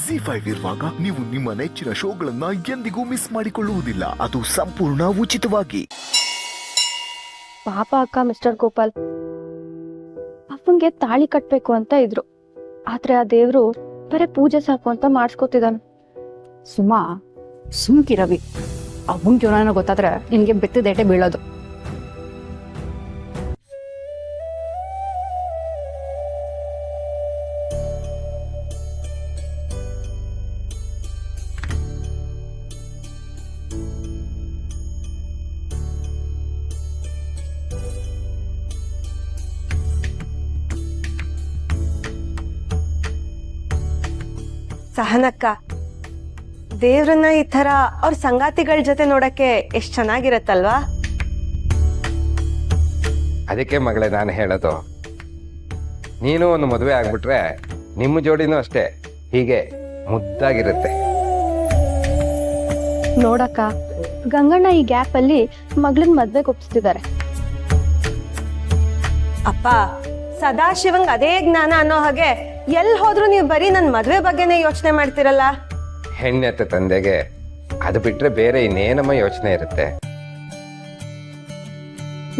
ಜಿ5 ಇರುವಾಗ ನೀವು ನಿಮ್ಮ ನೆಚ್ಚಿನ ಶೋಗಳನ್ನ ಎಂದಿಗೂ ಮಿಸ್ ಮಾಡಿಕೊಳ್ಳುವುದಿಲ್ಲ. ಅದು ಸಂಪೂರ್ಣ ಉಚಿತವಾಗಿ. ಪಾಪ ಅಕ್ಕ ಮಿಸ್ಟರ್ ಗೋಪಾಲ್ ಅಪ್ಪಂಗೆ ತಾಳಿ ಕಟ್ಬೇಕು ಅಂತ ಇದ್ರು. ಆದ್ರೆ ಆ ದೇವ್ರು ಬರೀ ಪೂಜೆ ಸಾಕು ಅಂತ ಮಾಡಿಸ್ಕೊತಿದ್ದಾನೆ. ಸುಮಾ ಸುಮ್ಕಿರವಿ. ಅವನ್ ಜೀವನ ಗೊತ್ತಾದ್ರೆ ನಿನ್ಗೆ ಬೆತ್ತದೇಟೆ ಬೀಳೋದು. ಸಹನಕ್ಕ, ದೇವ್ರನ್ನ ಈ ತರ ಅವ್ರ ಸಂಗಾತಿಗಳ ಜೊತೆ ನೋಡಕ್ಕೆ ಎಷ್ಟ್ ಚೆನ್ನಾಗಿರತ್ತಲ್ವಾ? ಅದಕ್ಕೆ ಮಗಳೇ ನಾನು ಹೇಳೋದು, ನೀನು ಒಂದು ಮದುವೆ ಆಗ್ಬಿಟ್ರೆ ನಿಮ್ಮ ಜೋಡಿನೂ ಅಷ್ಟೇ ಹೀಗೆ ಮುದ್ದಾಗಿರುತ್ತೆ. ನೋಡಕ್ಕ, ಗಂಗಣ್ಣ ಈ ಗ್ಯಾಪ್ ಅಲ್ಲಿ ಮಗಳನ್ ಮದ್ವೆಗೆ ಒಪ್ಪಿಸ್ತಿದ್ದಾರೆ. ಅಪ್ಪ, ಸದಾಶಿವಂಗ್ ಅದೇ ಜ್ಞಾನ ಅನ್ನೋ ಹಾಗೆ ಎಲ್ ಹೋದ್ರು ನೀವು ಬರೀ ನನ್ ಮದ್ವೆ ಬಗ್ಗೆನೇ ಯೋಚನೆ ಮಾಡ್ತಿರಲ್ಲ. ಹೆಣ್ಣೆತ್ತ ತಂದೆಗೆ ಅದು ಬಿಟ್ರೆ ಬೇರೆ ಇನ್ನೇನಮ್ಮ ಯೋಚನೆ ಇರುತ್ತೆ?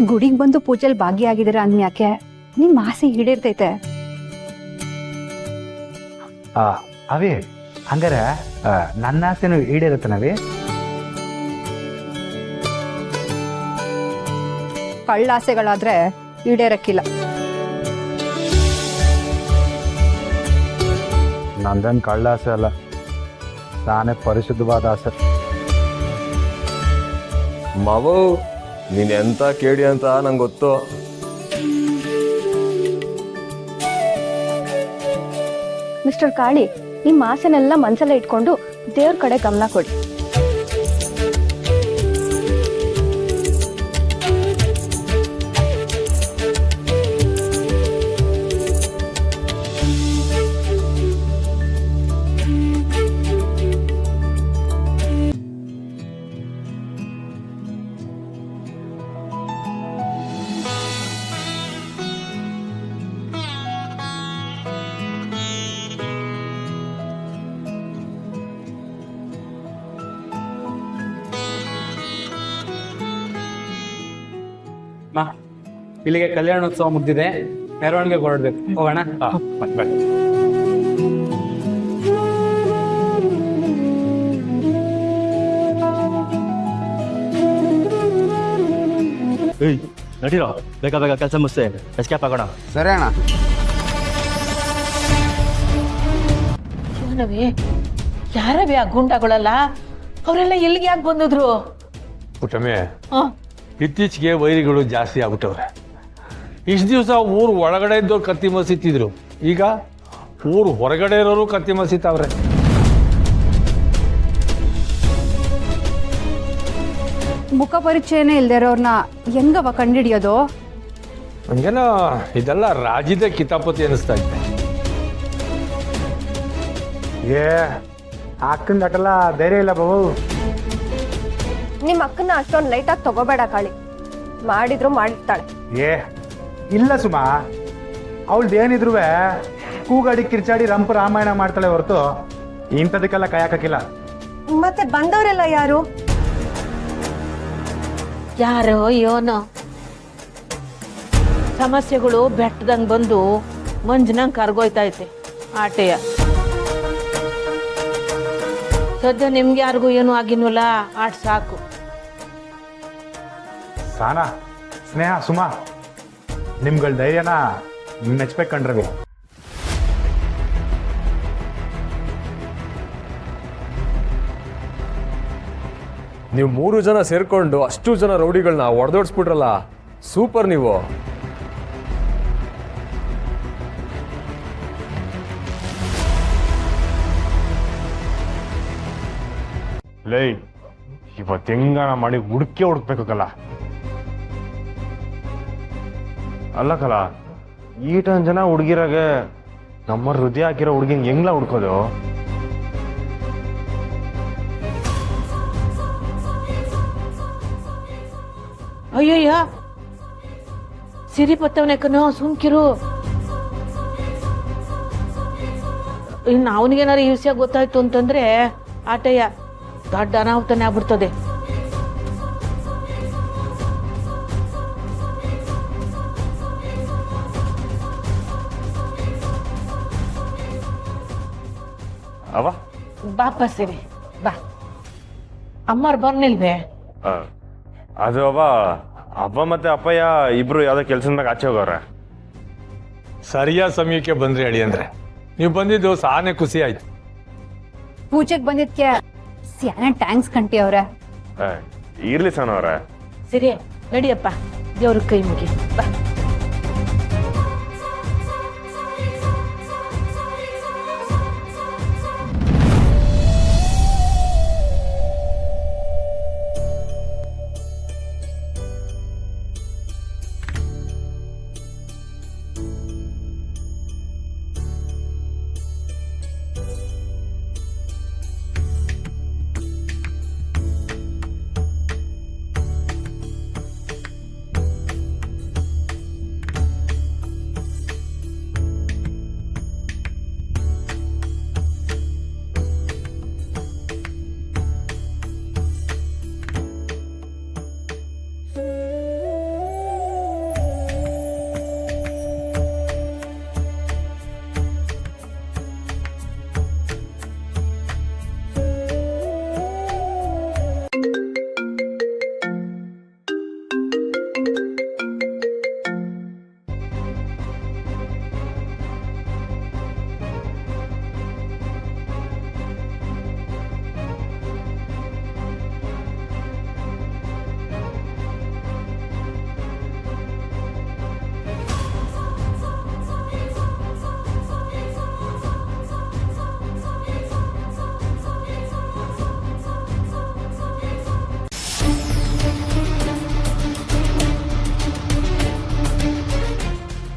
ಗುಡಿಗೆ ಬಂದು ಪೂಜೆಲಿ ಭಾಗಿಯಾಗಿದ್ದೀರ ಅನ್ಯಾಕೆ ನಿಮ್ ಆಸೆ ಈಡೇರ್ತೈತೆ. ಅವೇ ಹಂಗಾರೆ ನನ್ನ ಆಸೆನೂ ಈಡೇರುತ್ತೆ ನವಿ. ಕಳ್ಳಾಸೆಗಳಾದ್ರೆ ಈಡೇರಕ್ಕಿಲ್ಲ. ನಂದನ್ ಕಳ್ಳ ಆಸೆ ಅಲ್ಲ, ನಾನೇ ಪರಿಶುದ್ಧವಾದ ಆಸೆ. ಮಾವು, ನೀನ್ ಎಂತ ಕೇಳಿ ಅಂತ ನಂಗೆ ಗೊತ್ತು. ಮಿಸ್ಟರ್ ಕಾಳಿ, ನಿಮ್ಮ ಆಸೆನೆಲ್ಲ ಮನ್ಸಲ್ಲೇ ಇಟ್ಕೊಂಡು ದೇವ್ರ ಕಡೆ ಗಮನ ಕೊಡಿ. ಇಲ್ಲಿಗೆ ಕಲ್ಯಾಣೋತ್ಸವ ಮುಗ್ದಿದೆ, ಮೆರವಣಿಗೆ ಹೊರಡ್ಬೇಕು. ಹೋಗೋಣ. ನಡೀರೋ, ಬೇಗ ಬೇಗ ಕೆಲಸ ಮುಗಿಸಿ ಎಸ್ಕೇಪ್ ಆಗೋಣ. ಸರಿ ಅಣ್ಣ. ಯಾರವೇ ಆ ಗೂಂಡಾಗಳಲ್ಲ? ಅವರೆಲ್ಲ ಎಲ್ಲಿಗೆ ಯಾಕೆ ಬಂದಿದ್ರು? ಪುಟ್ಟಮೆ, ಇತ್ತೀಚೆಗೆ ವೈರಿಗಳು ಜಾಸ್ತಿ ಆಗ್ಬಿಟ್ಟವ್ರೆ. ಇಷ್ಟು ದಿವಸ ಊರು ಒಳಗಡೆ ಇದ್ದವ್ರು ಕತ್ತಿ ಮಸಿತ್ತಿದ್ರು, ಈಗ ಊರು ಹೊರಗಡೆ ಇರೋರು ಕತ್ತಿ ಮಸಿತಾವ್ರೆ. ಮುಖ ಪರಿಚಯನೇ ಇಲ್ದೇ ಇರೋರ್ನ ಹೆಂಗವ ಕಂಡಿಡಿಯೋದು? ಹಂಗೇನೋ ಇದೆಲ್ಲ ರಾಜ್ಯದ ಕಿತಾಪತಿ ಅನಿಸ್ತಾ ಇದೆ. ಅಕ್ಕಂಗೆ ಅಟೆಲ್ಲ ಧೈರ್ಯ ಇಲ್ಲ ಬಾಬು. ನಿಮ್ಮ ಅಕ್ಕನ ಅಷ್ಟೊಂದು ಲೈಟಾಗಿ ತಗೋಬೇಡ ಕಾಳಿ, ಮಾಡಿದ್ರು ಮಾಡಿರ್ತಾಳೆ. ಇಲ್ಲ ಸುಮಾ, ಅವಳ್ದು ಏನಿದ್ರು ಕೂಗಾಡಿ ಕಿರ್ಚಾಡಿ ರಂಪ ರಾಮಾಯಣ ಮಾಡ್ತಾಳೆ ಹೊರತು ಇಂಥದಕ್ಕೆಲ್ಲ ಕಾಯಕಿಲ್ಲ. ಮತ್ತೆ ಬಂದವರೆಲ್ಲ ಯಾರು? ಯಾರೋ ಯೋನೋ ಸಮಸ್ಯೆಗಳು ಬೆಟ್ಟದಂಗೆ ಬಂದು ಮಂಜಿನಂಗೆ ಕರ್ಗೋಯ್ತೈತೆ ಆಟೆಯ. ಸದ್ಯ ನಿಮ್ಗೆ ಯಾರಿಗೂ ಏನೂ ಆಗಿನ್ವಲ್ಲ, ಆಟ ಸಾಕು. ಸಾನಾ, ಸ್ನೇಹ, ಸುಮಾ, ನಿಮ್ಗಳ ಧೈರ್ಯನ ಮೆಚ್ಬೇಕು ಕಂಡ್ರವಿ. ನೀವು 3 ಜನ ಸೇರ್ಕೊಂಡು ಅಷ್ಟು ಜನ ರೌಡಿಗಳನ್ನ ಹೊಡೆದೋಡಿಸ್ಬಿಟ್ರಲ್ಲ, ಸೂಪರ್ ನೀವು. ಲೈ, ಇವತ್ತು ಹೆಂಗಾನ ಮಾಡಿ ಹುಡುಕ್ಬೇಕಲ್ಲ. ಅಲ್ಲ ಕಲ, ಈಟನ್ ಜನ ಹುಡುಗಿರಾಗೆ ನಮ್ಮ ಹೃದಯ ಹಾಕಿರೋ ಹುಡುಗಿನ ಹೆಂಗ್ಲ ಹುಡ್ಕೋದು? ಅಯ್ಯಯ್ಯ, ಸಿರಿ ಪತ್ತವನೆ ಕಣೋ, ಸುಮ್ಕಿರು. ಇನ್ನು ಅವನಿಗೇನಾರು ಈ ವಿಷಯ ಗೊತ್ತಾಯ್ತು ಅಂತಂದ್ರೆ ಆಟಯ್ಯ ದೊಡ್ಡ ಅನಾಹುತನೇ ಆಗ್ಬಿಡ್ತದೆ. ಅವ ಬಾಪ ಸಿರಿ ಬಾ. ಅಮ್ಮವ್ರು ಬರ್ನಿಲ್ವೇ? ಅದು ಅವ ಮತ್ತೆ ಅಪ್ಪಯ್ಯ ಇಬ್ರು ಯಾವ್ದೋ ಕೆಲ್ಸದ ಮ್ಯಾಗ ಆಚೆ ಹೋಗವ್ರೆ. ಸರಿಯಾದ ಸಮಯಕ್ಕೆ ಬಂದ್ರಿ ಅಳಿ ಅಂದ್ರೆ ನೀವು ಬಂದಿದ್ದು ಸಾನೆ ಖುಷಿ ಆಯ್ತು. ಪೂಜೆಗೆ ಬಂದಿದ್ಕೆ ಸ್ಯಾನ ಟ್ಯಾಂಕ್ಸ್ ಕಂಟಿ ಅವ್ರೆ. ಇರ್ಲಿ ಸಣ್ಣವ್ರೆ. ಸಿರಿ ನಡಿಯಪ್ಪ, ದೇವ್ರ ಕೈ ಮುಗಿ ಬಾ.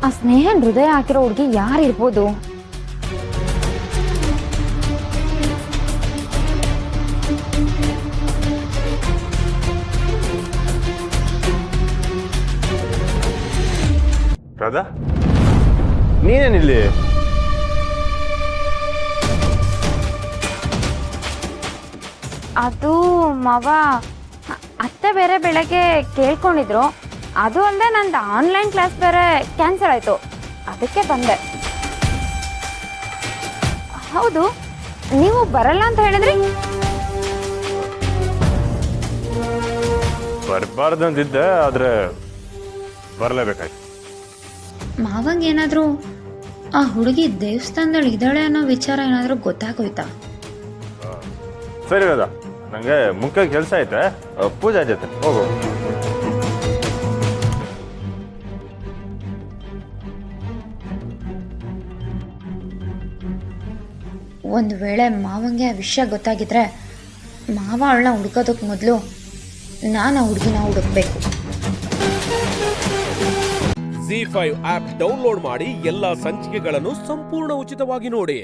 ಆ ಸ್ನೇಹನ್ ಹೃದಯ ಹಾಕಿರೋ ಹುಡುಗಿ ಯಾರಿರ್ಬೋದು? ರಾಧಾ, ನೀನೇನಿಲ್ಲಿ? ಅದು ಮವ ಅತ್ತೆ ಬೇರೆ ಬೆಳಗ್ಗೆ ಕೇಳ್ಕೊಂಡಿದ್ರು. ಅದು ಅಲ್ಲದೆ ನಂದು ಆನ್ಲೈನ್ ಕ್ಲಾಸ್ ಬೇರೆ ಕ್ಯಾನ್ಸಲ್ ಆಯಿತು, ಅದಕ್ಕೆ ಬಂದೆ. ಹೌದು, ನೀವು ಬರಲ್ಲ ಅಂತ ಹೇಳಿದ್ರಿ. ಬರಬಾರ್ದು ಅಂತಿದ್ದೆ, ಆದ್ರೆ ಬರಲೇಬೇಕಾಯ್ತು. ಮಾವಂಗೆ ಏನಾದರೂ ಆ ಹುಡುಗಿ ದೇವಸ್ಥಾನದಲ್ಲಿ ಇದ್ದಾಳೆ ಅನ್ನೋ ವಿಚಾರ ಏನಾದರೂ ಗೊತ್ತಾಗೋಯ್ತಾ? ಸರಿ ರಾಧಾ, ನಂಗೆ ಮುಖ್ಯ ಕೆಲಸ ಐತೆ, ಪೂಜಾ ಜೊತೆ ಹೋಗು. ಒಂದು ವೇಳೆ ಮಾವಂಗೆ ಆ ವಿಷಯ ಗೊತ್ತಾಗಿದ್ರೆ ಮಾವ ಅವಳನ್ನ ಹುಡ್ಕೋದಕ್ಕೆ ಮೊದಲು ನಾನು ಆ ಹುಡುಗಿನ ಹುಡುಕ್ಬೇಕು. ZEE5 ಆಪ್ ಡೌನ್ಲೋಡ್ ಮಾಡಿ ಎಲ್ಲಾ ಸಂಚಿಕೆಗಳನ್ನು ಸಂಪೂರ್ಣ ಉಚಿತವಾಗಿ ನೋಡಿ.